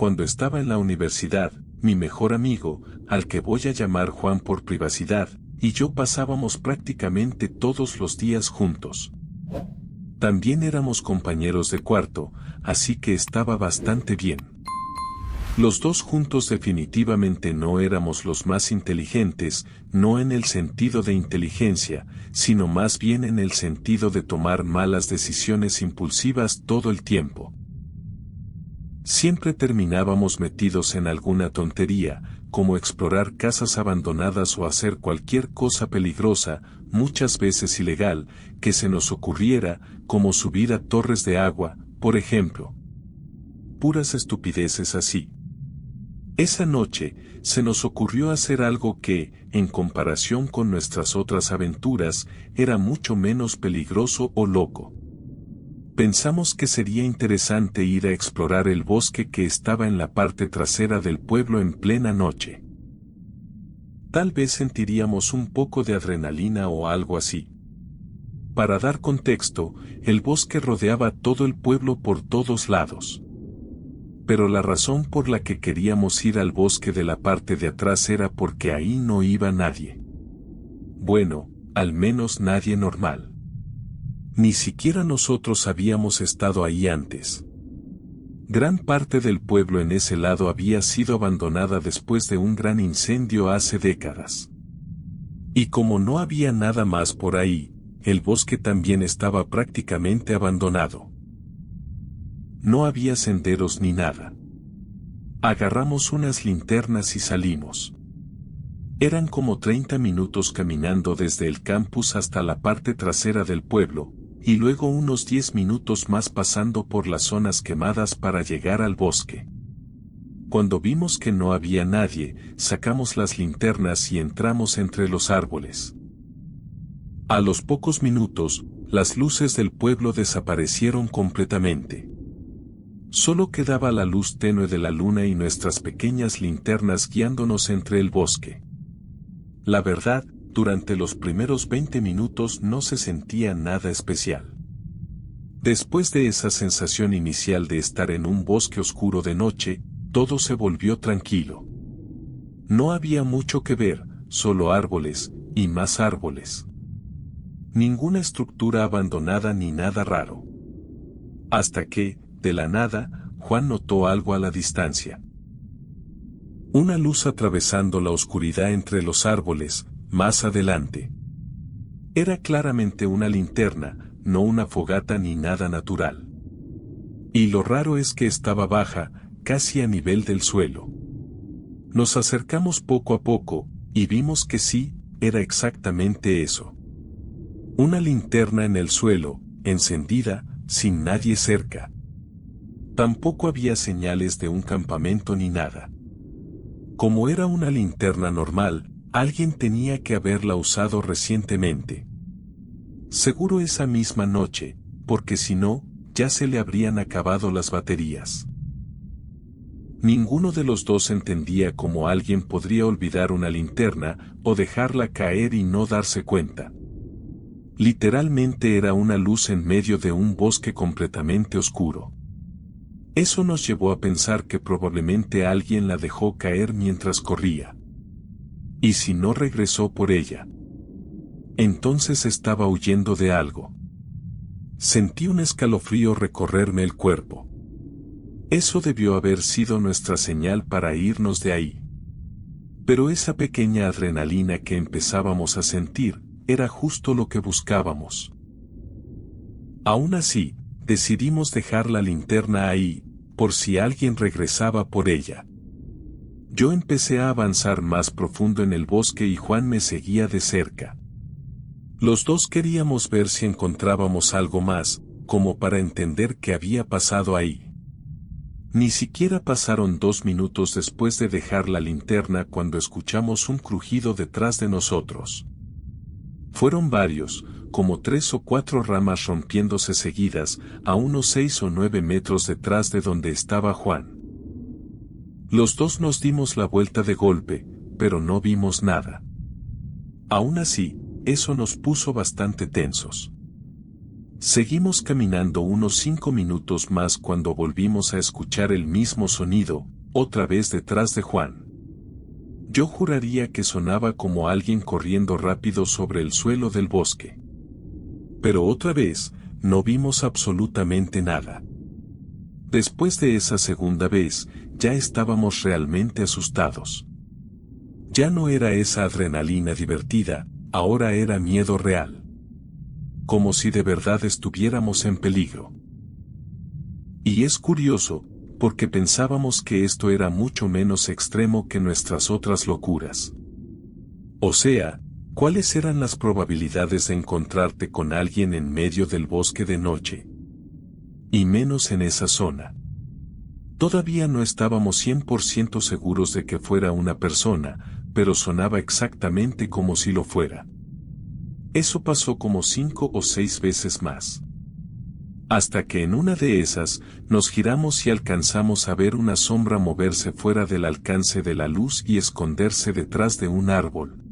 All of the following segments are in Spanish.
cuando estaba en la universidad, mi mejor amigo, al que voy a llamar Juan por privacidad, y yo pasábamos prácticamente todos los días juntos. También éramos compañeros de cuarto, así que estaba bastante bien. Los dos juntos definitivamente no éramos los más inteligentes, no en el sentido de inteligencia, sino más bien en el sentido de tomar malas decisiones impulsivas todo el tiempo. Siempre terminábamos metidos en alguna tontería, como explorar casas abandonadas o hacer cualquier cosa peligrosa, muchas veces ilegal, que se nos ocurriera, como subir a torres de agua, por ejemplo. Puras estupideces así. Esa noche, se nos ocurrió hacer algo que, en comparación con nuestras otras aventuras, era mucho menos peligroso o loco. Pensamos que sería interesante ir a explorar el bosque que estaba en la parte trasera del pueblo en plena noche. Tal vez sentiríamos un poco de adrenalina o algo así. Para dar contexto, el bosque rodeaba todo el pueblo por todos lados. Pero la razón por la que queríamos ir al bosque de la parte de atrás era porque ahí no iba nadie. Bueno, al menos nadie normal. Ni siquiera nosotros habíamos estado ahí antes. Gran parte del pueblo en ese lado había sido abandonada después de un gran incendio hace décadas. Y como no había nada más por ahí, el bosque también estaba prácticamente abandonado. No había senderos ni nada. Agarramos unas linternas y salimos. Eran como 30 minutos caminando desde el campus hasta la parte trasera del pueblo, y luego unos 10 minutos más pasando por las zonas quemadas para llegar al bosque. Cuando vimos que no había nadie, sacamos las linternas y entramos entre los árboles. A los pocos minutos, las luces del pueblo desaparecieron completamente. Solo quedaba la luz tenue de la luna y nuestras pequeñas linternas guiándonos entre el bosque. La verdad, durante los primeros 20 minutos no se sentía nada especial. Después de esa sensación inicial de estar en un bosque oscuro de noche, todo se volvió tranquilo. No había mucho que ver, solo árboles, y más árboles. Ninguna estructura abandonada ni nada raro. Hasta que, de la nada, Juan notó algo a la distancia. Una luz atravesando la oscuridad entre los árboles, más adelante. Era claramente una linterna, no una fogata ni nada natural. Y lo raro es que estaba baja, casi a nivel del suelo. Nos acercamos poco a poco, y vimos que sí, era exactamente eso. Una linterna en el suelo, encendida, sin nadie cerca. Tampoco había señales de un campamento ni nada. Como era una linterna normal, alguien tenía que haberla usado recientemente. Seguro esa misma noche, porque si no, ya se le habrían acabado las baterías. Ninguno de los dos entendía cómo alguien podría olvidar una linterna o dejarla caer y no darse cuenta. Literalmente era una luz en medio de un bosque completamente oscuro. Eso nos llevó a pensar que probablemente alguien la dejó caer mientras corría. ¿Y si no regresó por ella? Entonces estaba huyendo de algo. Sentí un escalofrío recorrerme el cuerpo. Eso debió haber sido nuestra señal para irnos de ahí. Pero esa pequeña adrenalina que empezábamos a sentir, era justo lo que buscábamos. Aún así, decidimos dejar la linterna ahí, por si alguien regresaba por ella. Yo empecé a avanzar más profundo en el bosque y Juan me seguía de cerca. Los dos queríamos ver si encontrábamos algo más, como para entender qué había pasado ahí. Ni siquiera pasaron 2 minutos después de dejar la linterna cuando escuchamos un crujido detrás de nosotros. Fueron varios, como 3 o 4 ramas rompiéndose seguidas, a unos 6 o 9 metros detrás de donde estaba Juan. Los dos nos dimos la vuelta de golpe, pero no vimos nada. Aún así, eso nos puso bastante tensos. Seguimos caminando unos 5 minutos más cuando volvimos a escuchar el mismo sonido, otra vez detrás de Juan. Yo juraría que sonaba como alguien corriendo rápido sobre el suelo del bosque. Pero otra vez, no vimos absolutamente nada. Después de esa segunda vez, ya estábamos realmente asustados. Ya no era esa adrenalina divertida, ahora era miedo real. Como si de verdad estuviéramos en peligro. Y es curioso, porque pensábamos que esto era mucho menos extremo que nuestras otras locuras. O sea, ¿cuáles eran las probabilidades de encontrarte con alguien en medio del bosque de noche? Y menos en esa zona. Todavía no estábamos 100% seguros de que fuera una persona, pero sonaba exactamente como si lo fuera. Eso pasó como 5 o 6 veces más. Hasta que en una de esas, nos giramos y alcanzamos a ver una sombra moverse fuera del alcance de la luz y esconderse detrás de un árbol.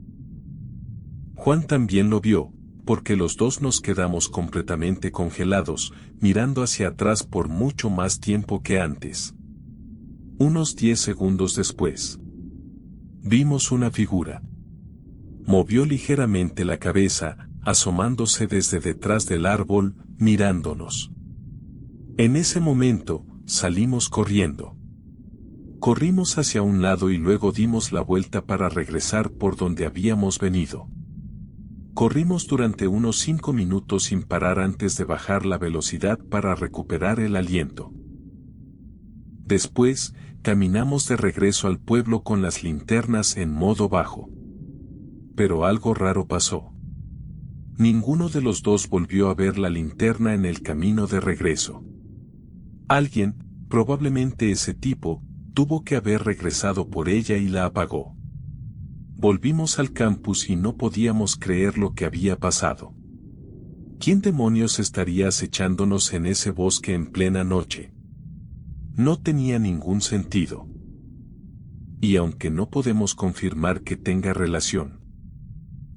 Juan también lo vio, porque los dos nos quedamos completamente congelados, mirando hacia atrás por mucho más tiempo que antes. Unos 10 segundos después, vimos una figura. Movió ligeramente la cabeza, asomándose desde detrás del árbol, mirándonos. En ese momento, salimos corriendo. Corrimos hacia un lado y luego dimos la vuelta para regresar por donde habíamos venido. Corrimos durante unos 5 minutos sin parar antes de bajar la velocidad para recuperar el aliento. Después, caminamos de regreso al pueblo con las linternas en modo bajo. Pero algo raro pasó. Ninguno de los dos volvió a ver la linterna en el camino de regreso. Alguien, probablemente ese tipo, tuvo que haber regresado por ella y la apagó. Volvimos al campus y no podíamos creer lo que había pasado. ¿Quién demonios estaría acechándonos en ese bosque en plena noche? No tenía ningún sentido. Y aunque no podemos confirmar que tenga relación.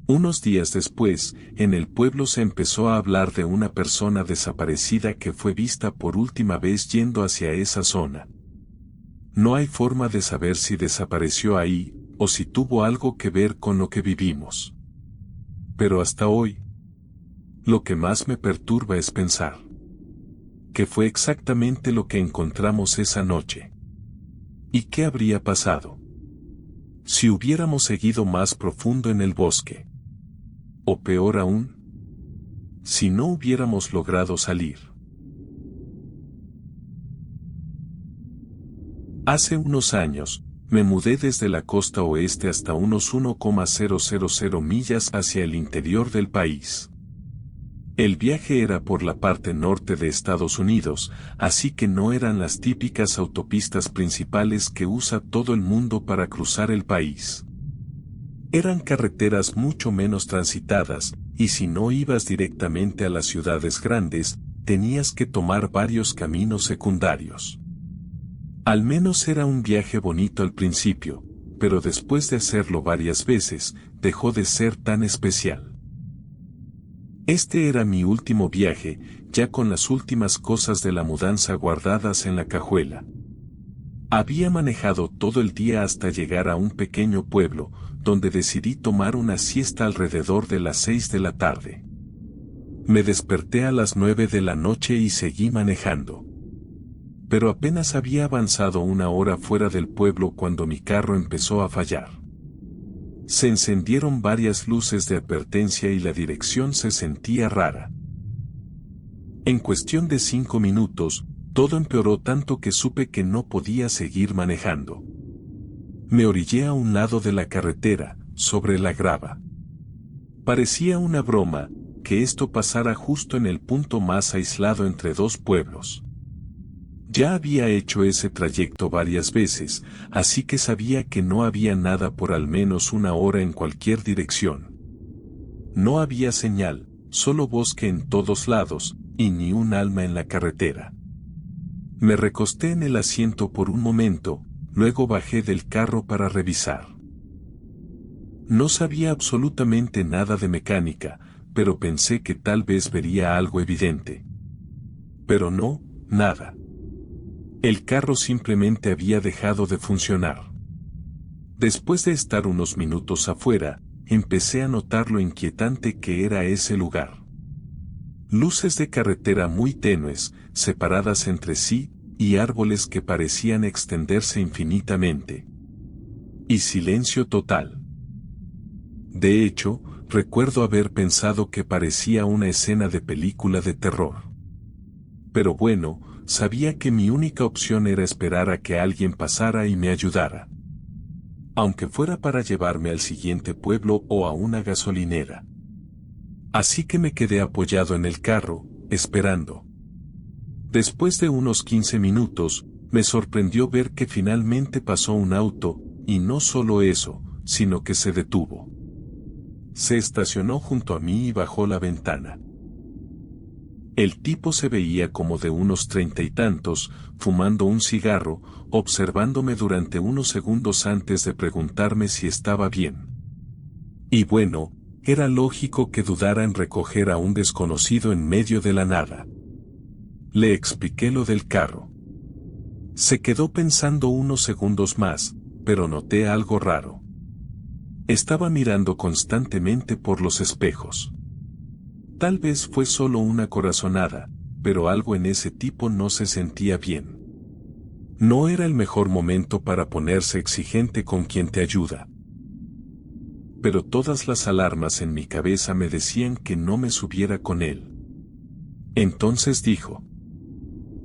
Unos días después, en el pueblo se empezó a hablar de una persona desaparecida que fue vista por última vez yendo hacia esa zona. No hay forma de saber si desapareció ahí, o si tuvo algo que ver con lo que vivimos. Pero hasta hoy, lo que más me perturba es pensar que fue exactamente lo que encontramos esa noche. ¿Y qué habría pasado si hubiéramos seguido más profundo en el bosque? O peor aún, si no hubiéramos logrado salir. Hace unos años, me mudé desde la costa oeste hasta unos 1,000 millas hacia el interior del país. El viaje era por la parte norte de Estados Unidos, así que no eran las típicas autopistas principales que usa todo el mundo para cruzar el país. Eran carreteras mucho menos transitadas, y si no ibas directamente a las ciudades grandes, tenías que tomar varios caminos secundarios. Al menos era un viaje bonito al principio, pero después de hacerlo varias veces, dejó de ser tan especial. Este era mi último viaje, ya con las últimas cosas de la mudanza guardadas en la cajuela. Había manejado todo el día hasta llegar a un pequeño pueblo, donde decidí tomar una siesta alrededor de las 6 de la tarde. Me desperté a las 9 de la noche y seguí manejando. Pero apenas había avanzado una hora fuera del pueblo cuando mi carro empezó a fallar. Se encendieron varias luces de advertencia y la dirección se sentía rara. En cuestión de 5 minutos, todo empeoró tanto que supe que no podía seguir manejando. Me orillé a un lado de la carretera, sobre la grava. Parecía una broma, que esto pasara justo en el punto más aislado entre dos pueblos. Ya había hecho ese trayecto varias veces, así que sabía que no había nada por al menos una hora en cualquier dirección. No había señal, solo bosque en todos lados, y ni un alma en la carretera. Me recosté en el asiento por un momento, luego bajé del carro para revisar. No sabía absolutamente nada de mecánica, pero pensé que tal vez vería algo evidente. Pero no, nada. El carro simplemente había dejado de funcionar. Después de estar unos minutos afuera, empecé a notar lo inquietante que era ese lugar. Luces de carretera muy tenues, separadas entre sí, y árboles que parecían extenderse infinitamente. Y silencio total. De hecho, recuerdo haber pensado que parecía una escena de película de terror. Pero bueno, sabía que mi única opción era esperar a que alguien pasara y me ayudara. Aunque fuera para llevarme al siguiente pueblo o a una gasolinera. Así que me quedé apoyado en el carro, esperando. Después de unos 15 minutos, me sorprendió ver que finalmente pasó un auto, y no solo eso, sino que se detuvo. Se estacionó junto a mí y bajó la ventana. El tipo se veía como de unos 30 y tantos, fumando un cigarro, observándome durante unos segundos antes de preguntarme si estaba bien. Y bueno, era lógico que dudara en recoger a un desconocido en medio de la nada. Le expliqué lo del carro. Se quedó pensando unos segundos más, pero noté algo raro. Estaba mirando constantemente por los espejos. Tal vez fue solo una corazonada, pero algo en ese tipo no se sentía bien. No era el mejor momento para ponerse exigente con quien te ayuda. Pero todas las alarmas en mi cabeza me decían que no me subiera con él. Entonces dijo: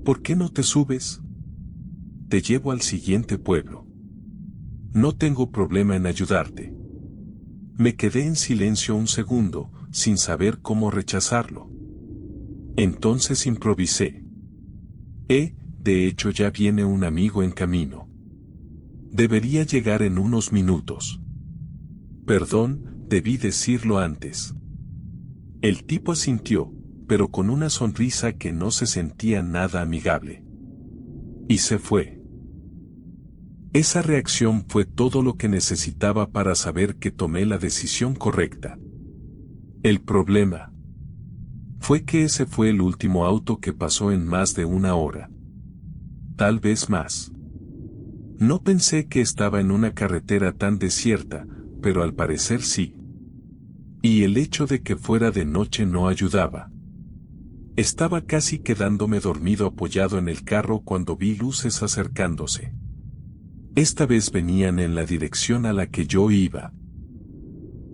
¿por qué no te subes? Te llevo al siguiente pueblo. No tengo problema en ayudarte. Me quedé en silencio un segundo, sin saber cómo rechazarlo. Entonces improvisé. De hecho ya viene un amigo en camino. Debería llegar en unos minutos. Perdón, debí decirlo antes. El tipo asintió, pero con una sonrisa que no se sentía nada amigable. Y se fue. Esa reacción fue todo lo que necesitaba para saber que tomé la decisión correcta. El problema fue que ese fue el último auto que pasó en más de una hora. Tal vez más. No pensé que estaba en una carretera tan desierta, pero al parecer sí. Y el hecho de que fuera de noche no ayudaba. Estaba casi quedándome dormido apoyado en el carro cuando vi luces acercándose. Esta vez venían en la dirección a la que yo iba.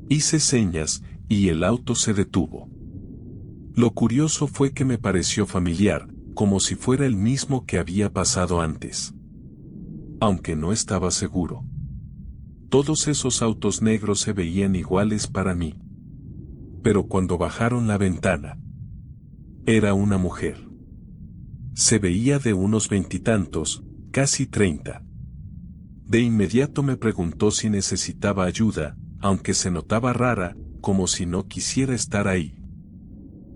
Hice señas, y el auto se detuvo. Lo curioso fue que me pareció familiar, como si fuera el mismo que había pasado antes. Aunque no estaba seguro. Todos esos autos negros se veían iguales para mí. Pero cuando bajaron la ventana, era una mujer. Se veía de unos 20 y tantos, casi 30. De inmediato me preguntó si necesitaba ayuda, aunque se notaba rara, como si no quisiera estar ahí.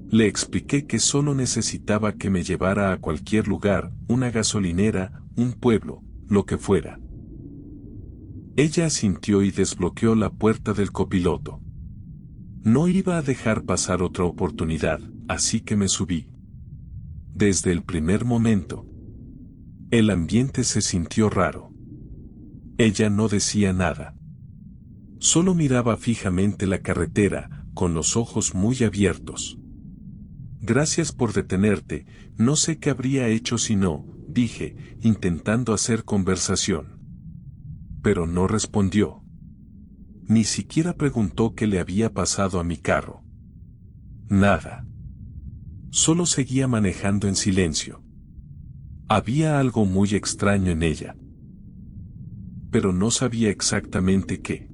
Le expliqué que solo necesitaba que me llevara a cualquier lugar, una gasolinera, un pueblo, lo que fuera. Ella asintió y desbloqueó la puerta del copiloto. No iba a dejar pasar otra oportunidad, así que me subí. Desde el primer momento, el ambiente se sintió raro. Ella no decía nada. Solo miraba fijamente la carretera, con los ojos muy abiertos. Gracias por detenerte, no sé qué habría hecho si no, dije, intentando hacer conversación. Pero no respondió. Ni siquiera preguntó qué le había pasado a mi carro. Nada. Solo seguía manejando en silencio. Había algo muy extraño en ella. Pero no sabía exactamente qué.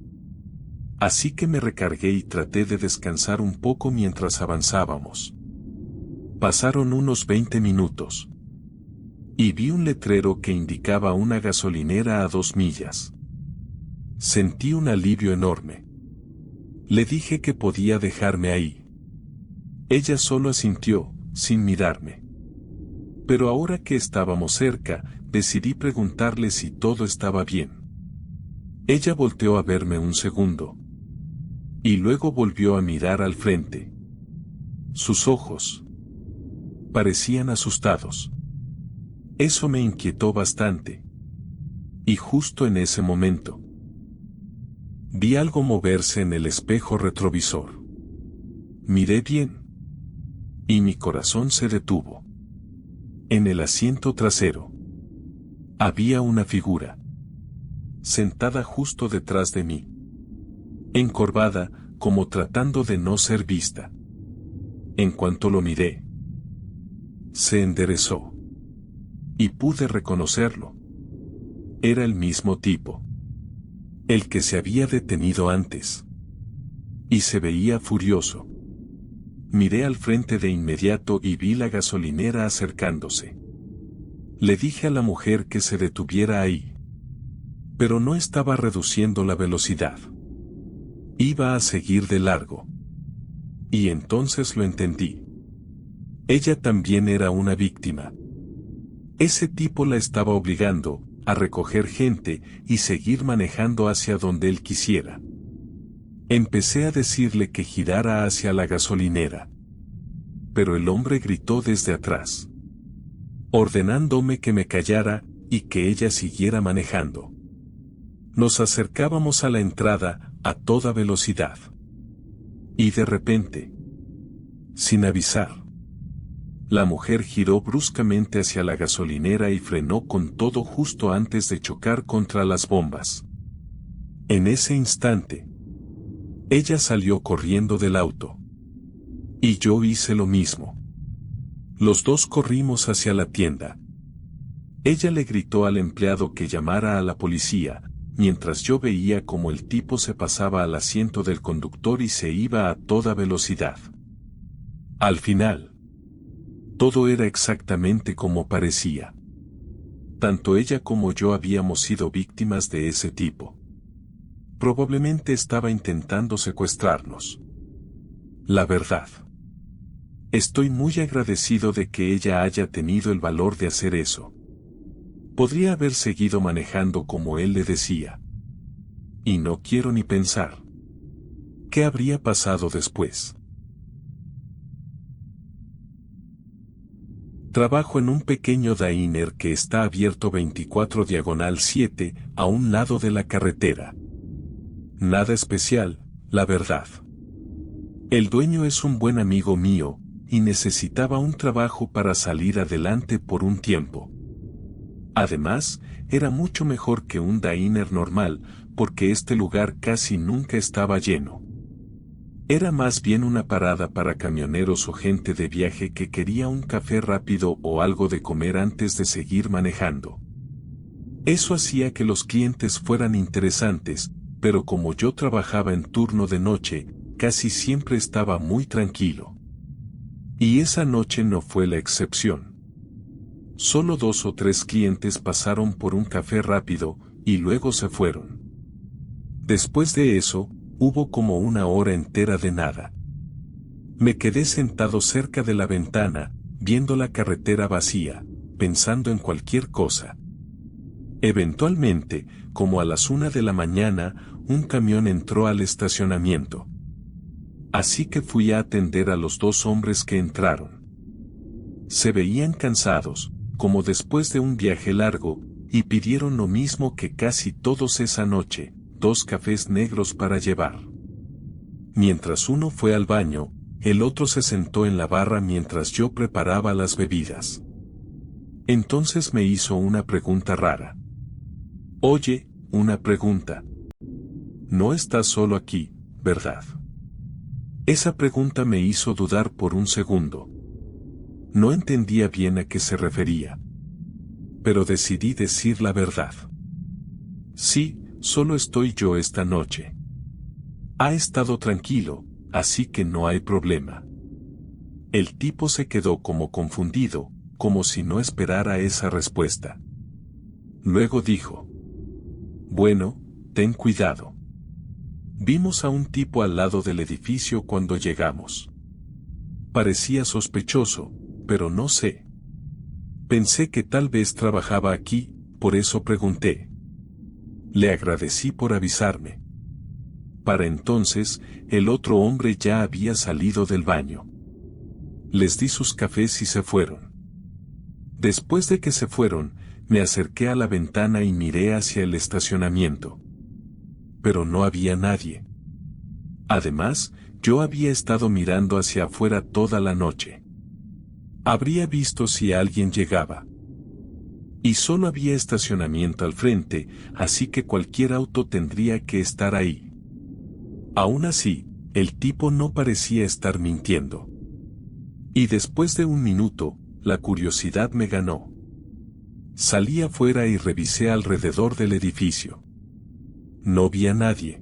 Así que me recargué y traté de descansar un poco mientras avanzábamos. Pasaron unos 20 minutos. Y vi un letrero que indicaba una gasolinera a 2 millas. Sentí un alivio enorme. Le dije que podía dejarme ahí. Ella solo asintió, sin mirarme. Pero ahora que estábamos cerca, decidí preguntarle si todo estaba bien. Ella volteó a verme un segundo. Y luego volvió a mirar al frente. Sus ojos parecían asustados. Eso me inquietó bastante. Y justo en ese momento, vi algo moverse en el espejo retrovisor. Miré bien. Y mi corazón se detuvo. En el asiento trasero había una figura, sentada justo detrás de mí, encorvada, como tratando de no ser vista. En cuanto lo miré, se enderezó. Y pude reconocerlo. Era el mismo tipo. El que se había detenido antes. Y se veía furioso. Miré al frente de inmediato y vi la gasolinera acercándose. Le dije a la mujer que se detuviera ahí. Pero no estaba reduciendo la velocidad. Iba a seguir de largo. Y entonces lo entendí. Ella también era una víctima. Ese tipo la estaba obligando a recoger gente y seguir manejando hacia donde él quisiera. Empecé a decirle que girara hacia la gasolinera. Pero el hombre gritó desde atrás, ordenándome que me callara y que ella siguiera manejando. Nos acercábamos a la entrada a toda velocidad. Y de repente, sin avisar, la mujer giró bruscamente hacia la gasolinera y frenó con todo justo antes de chocar contra las bombas. En ese instante, ella salió corriendo del auto. Y yo hice lo mismo. Los dos corrimos hacia la tienda. Ella le gritó al empleado que llamara a la policía, mientras yo veía cómo el tipo se pasaba al asiento del conductor y se iba a toda velocidad. Al final, todo era exactamente como parecía. Tanto ella como yo habíamos sido víctimas de ese tipo. Probablemente estaba intentando secuestrarnos. La verdad. Estoy muy agradecido de que ella haya tenido el valor de hacer eso. Podría haber seguido manejando como él le decía. Y no quiero ni pensar. ¿Qué habría pasado después? Trabajo en un pequeño diner que está abierto 24/7 a un lado de la carretera. Nada especial, la verdad. El dueño es un buen amigo mío, y necesitaba un trabajo para salir adelante por un tiempo. Además, era mucho mejor que un diner normal, porque este lugar casi nunca estaba lleno. Era más bien una parada para camioneros o gente de viaje que quería un café rápido o algo de comer antes de seguir manejando. Eso hacía que los clientes fueran interesantes, pero como yo trabajaba en turno de noche, casi siempre estaba muy tranquilo. Y esa noche no fue la excepción. Solo 2 o 3 clientes pasaron por un café rápido, y luego se fueron. Después de eso, hubo como una hora entera de nada. Me quedé sentado cerca de la ventana, viendo la carretera vacía, pensando en cualquier cosa. Eventualmente, como a las 1 de la mañana, un camión entró al estacionamiento. Así que fui a atender a los 2 hombres que entraron. Se veían cansados, como después de un viaje largo, y pidieron lo mismo que casi todos esa noche, 2 cafés negros para llevar. Mientras uno fue al baño, el otro se sentó en la barra mientras yo preparaba las bebidas. Entonces me hizo una pregunta rara. Oye, una pregunta. No estás solo aquí, ¿verdad? Esa pregunta me hizo dudar por un segundo. No entendía bien a qué se refería. Pero decidí decir la verdad. Sí, solo estoy yo esta noche. Ha estado tranquilo, así que no hay problema. El tipo se quedó como confundido, como si no esperara esa respuesta. Luego dijo: Bueno, ten cuidado. Vimos a un tipo al lado del edificio cuando llegamos. Parecía sospechoso, pero no sé. Pensé que tal vez trabajaba aquí, por eso pregunté. Le agradecí por avisarme. Para entonces, el otro hombre ya había salido del baño. Les di sus cafés y se fueron. Después de que se fueron, me acerqué a la ventana y miré hacia el estacionamiento. Pero no había nadie. Además, yo había estado mirando hacia afuera toda la noche. Habría visto si alguien llegaba. Y solo había estacionamiento al frente, así que cualquier auto tendría que estar ahí. Aún así, el tipo no parecía estar mintiendo. Y después de un minuto, la curiosidad me ganó. Salí afuera y revisé alrededor del edificio. No vi a nadie.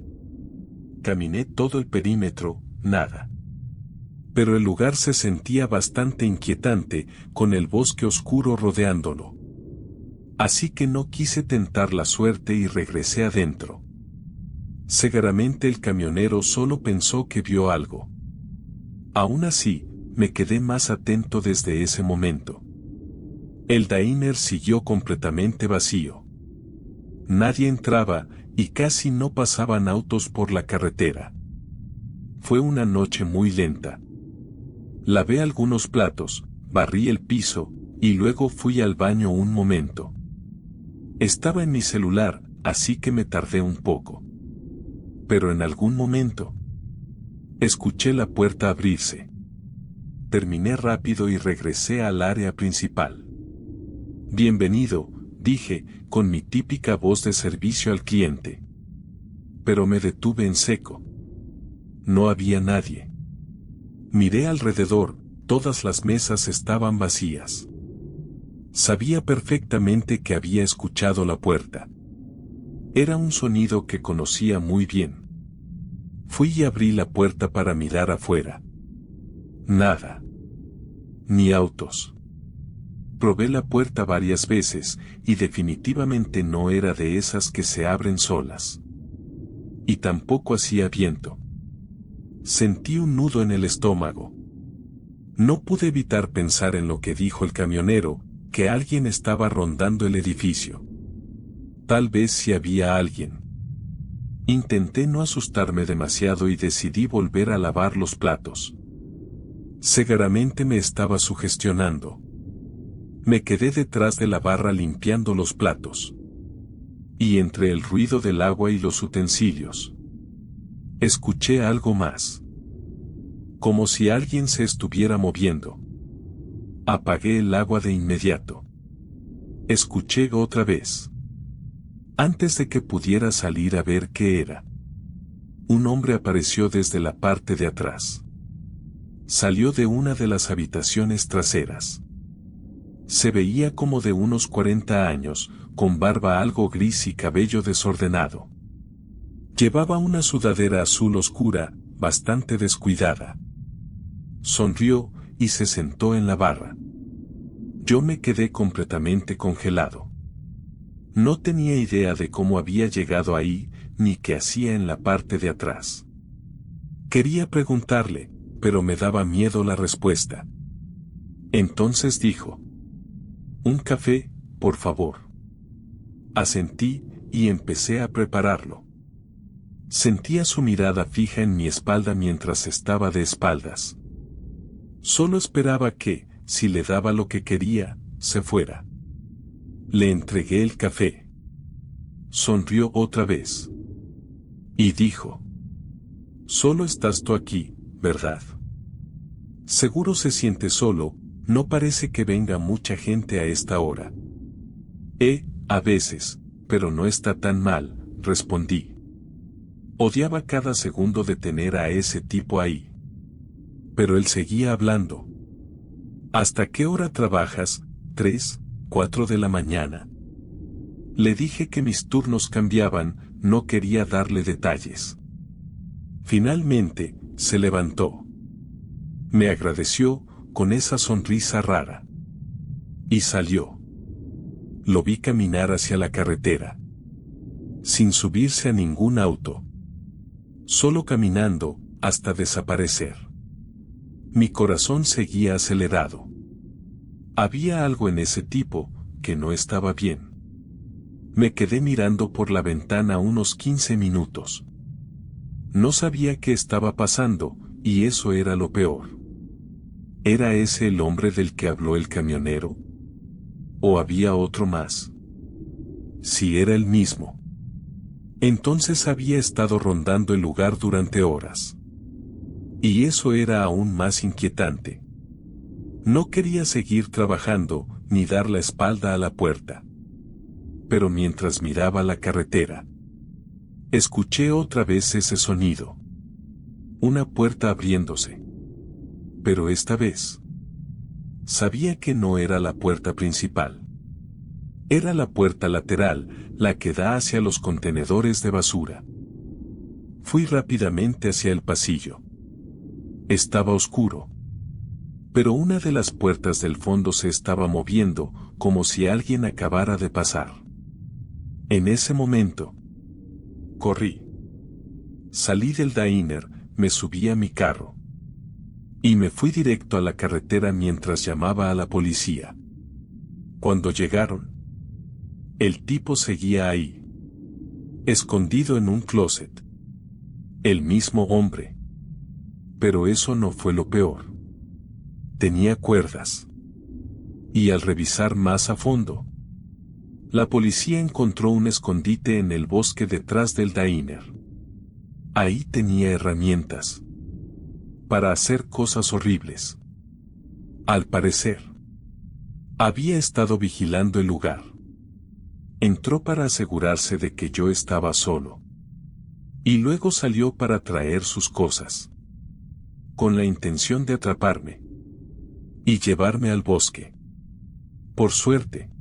Caminé todo el perímetro, nada. Pero el lugar se sentía bastante inquietante, con el bosque oscuro rodeándolo. Así que no quise tentar la suerte y regresé adentro. Seguramente el camionero solo pensó que vio algo. Aún así, me quedé más atento desde ese momento. El diner siguió completamente vacío. Nadie entraba, y casi no pasaban autos por la carretera. Fue una noche muy lenta. Lavé algunos platos, barrí el piso, y luego fui al baño un momento. Estaba en mi celular, así que me tardé un poco. Pero en algún momento, escuché la puerta abrirse. Terminé rápido y regresé al área principal. Bienvenido, dije, con mi típica voz de servicio al cliente. Pero me detuve en seco. No había nadie. Miré alrededor, todas las mesas estaban vacías. Sabía perfectamente que había escuchado la puerta. Era un sonido que conocía muy bien. Fui y abrí la puerta para mirar afuera. Nada. Ni autos. Probé la puerta varias veces, y definitivamente no era de esas que se abren solas. Y tampoco hacía viento. Sentí un nudo en el estómago. No pude evitar pensar en lo que dijo el camionero, que alguien estaba rondando el edificio. Tal vez si había alguien. Intenté no asustarme demasiado y decidí volver a lavar los platos. Seguramente me estaba sugestionando. Me quedé detrás de la barra limpiando los platos. Y entre el ruido del agua y los utensilios, escuché algo más. Como si alguien se estuviera moviendo. Apagué el agua de inmediato. Escuché otra vez. Antes de que pudiera salir a ver qué era, un hombre apareció desde la parte de atrás. Salió de una de las habitaciones traseras. Se veía como de unos 40 años, con barba algo gris y cabello desordenado. Llevaba una sudadera azul oscura, bastante descuidada. Sonrió, y se sentó en la barra. Yo me quedé completamente congelado. No tenía idea de cómo había llegado ahí, ni qué hacía en la parte de atrás. Quería preguntarle, pero me daba miedo la respuesta. Entonces dijo: «Un café, por favor». Asentí, y empecé a prepararlo. Sentía su mirada fija en mi espalda mientras estaba de espaldas. Solo esperaba que, si le daba lo que quería, se fuera. Le entregué el café. Sonrió otra vez. Y dijo: «Solo estás tú aquí, ¿verdad? Seguro se siente solo, no parece que venga mucha gente a esta hora». A veces, pero no está tan mal», respondí. Odiaba cada segundo de tener a ese tipo ahí. Pero él seguía hablando. «¿Hasta qué hora trabajas? 3, 4 de la mañana». Le dije que mis turnos cambiaban, no quería darle detalles. Finalmente, se levantó. Me agradeció, con esa sonrisa rara. Y salió. Lo vi caminar hacia la carretera. Sin subirse a ningún auto. Solo caminando, hasta desaparecer. Mi corazón seguía acelerado. Había algo en ese tipo, que no estaba bien. Me quedé mirando por la ventana unos 15 minutos. No sabía qué estaba pasando, y eso era lo peor. ¿Era ese el hombre del que habló el camionero? ¿O había otro más? Si era el mismo, entonces había estado rondando el lugar durante horas. Y eso era aún más inquietante. No quería seguir trabajando, ni dar la espalda a la puerta. Pero mientras miraba la carretera, escuché otra vez ese sonido. Una puerta abriéndose. Pero esta vez, sabía que no era la puerta principal. Era la puerta lateral, la que da hacia los contenedores de basura. Fui rápidamente hacia el pasillo. Estaba oscuro. Pero una de las puertas del fondo se estaba moviendo, como si alguien acabara de pasar. En ese momento, corrí. Salí del diner, me subí a mi carro. Y me fui directo a la carretera mientras llamaba a la policía. Cuando llegaron, el tipo seguía ahí, escondido en un closet. El mismo hombre. Pero eso no fue lo peor. Tenía cuerdas. Y al revisar más a fondo, la policía encontró un escondite en el bosque detrás del diner. Ahí tenía herramientas para hacer cosas horribles. Al parecer, había estado vigilando el lugar. Entró para asegurarse de que yo estaba solo. Y luego salió para traer sus cosas, con la intención de atraparme y llevarme al bosque. Por suerte,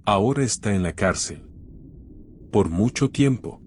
ahora está en la cárcel. Por mucho tiempo.